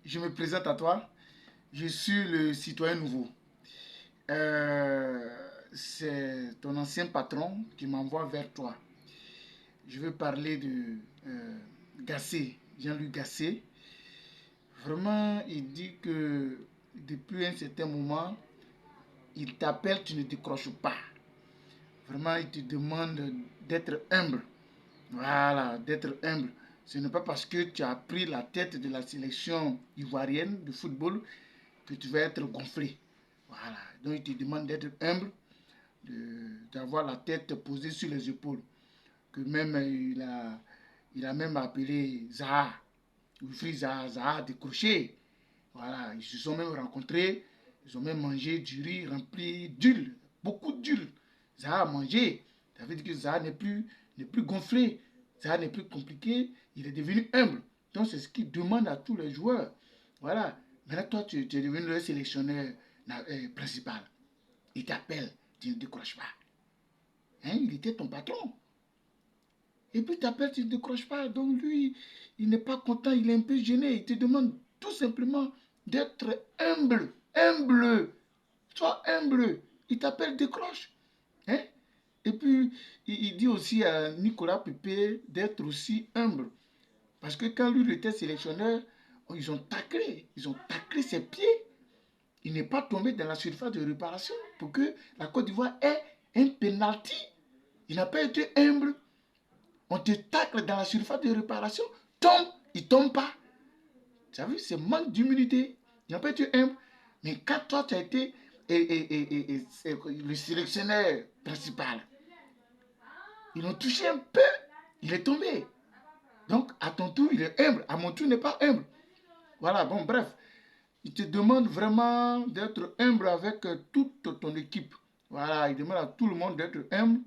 je me présente à toi. Je suis le citoyen nouveau. C'est ton ancien patron qui m'envoie vers toi. Je veux parler de Gassé, Jean-Luc Gassé. Vraiment, il dit que depuis un certain moment, il t'appelle, tu ne décroches pas. Vraiment, il te demande d'être humble. Voilà, d'être humble. Ce n'est pas parce que tu as pris la tête de la sélection ivoirienne de football que tu vas être gonflé. Voilà. Donc il te demande d'être humble, d'avoir la tête posée sur les épaules. Que même il a même appelé Zaha, Wilfried Zaha, Zaha a décroché. Voilà, ils se sont même rencontrés, ils ont même mangé du riz rempli d'huile, beaucoup d'huile. Zaha a mangé. Ça veut dire que Zaha n'est plus gonflé, Zaha n'est plus compliqué, il est devenu humble. Donc c'est ce qu'il demande à tous les joueurs. Voilà. Maintenant, toi, tu es devenu le sélectionneur principal. Il t'appelle, tu ne décroches pas. Hein, il était ton patron. Et puis t'appelles, tu ne décroches pas. Donc lui, il n'est pas content, il est un peu gêné. Il te demande tout simplement d'être humble. Humble. Sois humble. Il t'appelle, décroche. Hein? Et puis, il dit aussi à Nicolas Pepe d'être aussi humble. Parce que quand lui, il était sélectionneur, ils ont taclé. Ils ont taclé ses pieds. Il n'est pas tombé dans la surface de réparation pour que la Côte d'Ivoire ait un penalty. Il n'a pas été humble. On te tacle dans la surface de réparation, tombe, il ne tombe pas. Tu as vu, c'est manque d'humilité. Il n'a pas été humble. Mais quand toi, tu as été le sélectionneur principal, ils l'ont touché un peu, il est tombé. Donc, à ton tour, il est humble. À mon tour, il n'est pas humble. Voilà, bon, bref. Il te demande vraiment d'être humble avec toute ton équipe. Voilà, il demande à tout le monde d'être humble.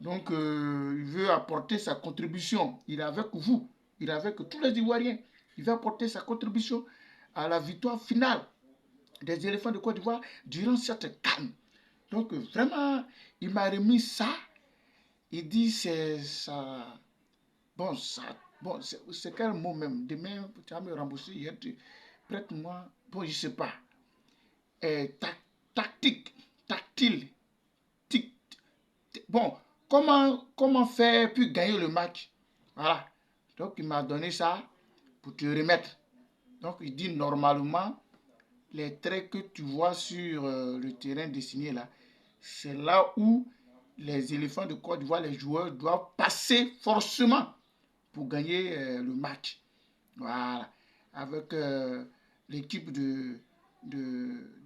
Donc, il veut apporter sa contribution. Il est avec vous. Il est avec tous les Ivoiriens. Il veut apporter sa contribution à la victoire finale des éléphants de Côte d'Ivoire durant cette CAN. Donc, vraiment, il m'a remis ça. Il dit, c'est ça. Bon, ça. Bon, c'est quel mot même? Demain, tu vas me rembourser. Hier, prête-moi. Bon, je ne sais pas. Tactique, tactile. Bon, comment faire pour gagner le match? Voilà. Donc, il m'a donné ça pour te remettre. Donc, il dit normalement, les traits que tu vois sur le terrain dessiné là, c'est là où les éléphants de Côte d'Ivoire, les joueurs doivent passer forcément pour gagner le match. Voilà. Avec l'équipe de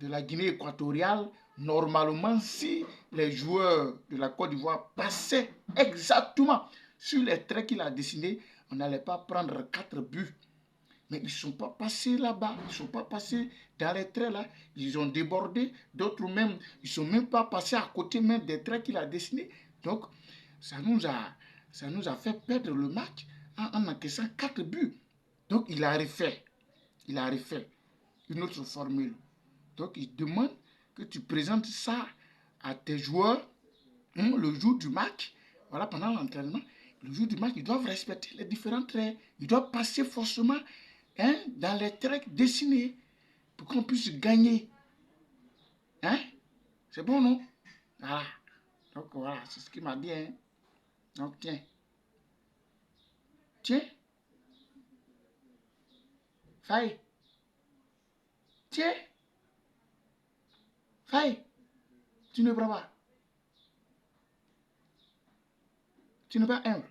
la Guinée équatoriale, normalement, si les joueurs de la Côte d'Ivoire passaient exactement sur les traits qu'il a dessinés, on n'allait pas prendre 4 buts. Mais ils ne sont pas passés là-bas, ils ne sont pas passés dans les traits là, ils ont débordé, d'autres même, ils ne sont même pas passés à côté même des traits qu'il a dessinés. Donc, ça nous a fait perdre le match en encaissant 4 buts. Donc, il a refait une autre formule. Donc, il demande que tu présentes ça à tes joueurs le jour du match. Voilà, pendant l'entraînement, le jour du match, ils doivent respecter les différents traits. Ils doivent passer forcément dans les traits dessinés pour qu'on puisse gagner. Hein? C'est bon, non? Voilà. Donc, voilà, c'est ce qu'il m'a dit. Hein? Donc, tiens. Tiens. Faille. Tiens. Faille. Tu ne prends pas. Tu n'es pas humble.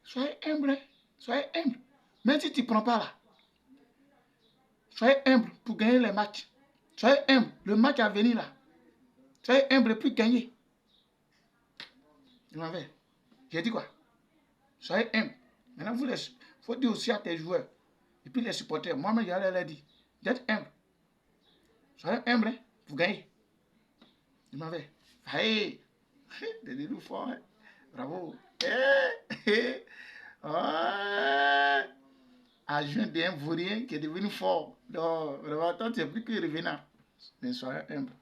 Soyez humble. Hein? Soyez humble. Même si tu ne prends pas là. Soyez humble pour gagner les matchs. Soyez humble. Le match à venir là. Soyez humble pour gagner. Tu m'avais. J'ai dit quoi? Soyez humble. Maintenant, il faut dire aussi à tes joueurs. Et puis les supporters. Moi-même, j'allais leur dire. D'être humble. Soyez humble hein, pour gagner. Tu m'avais. Allez. Des loups forts. Hein. Bravo. Adjoint d'un vaurien qui est devenu fort. Donc, vraiment, toi, tu n'es plus que revenant. Mais soyez humble.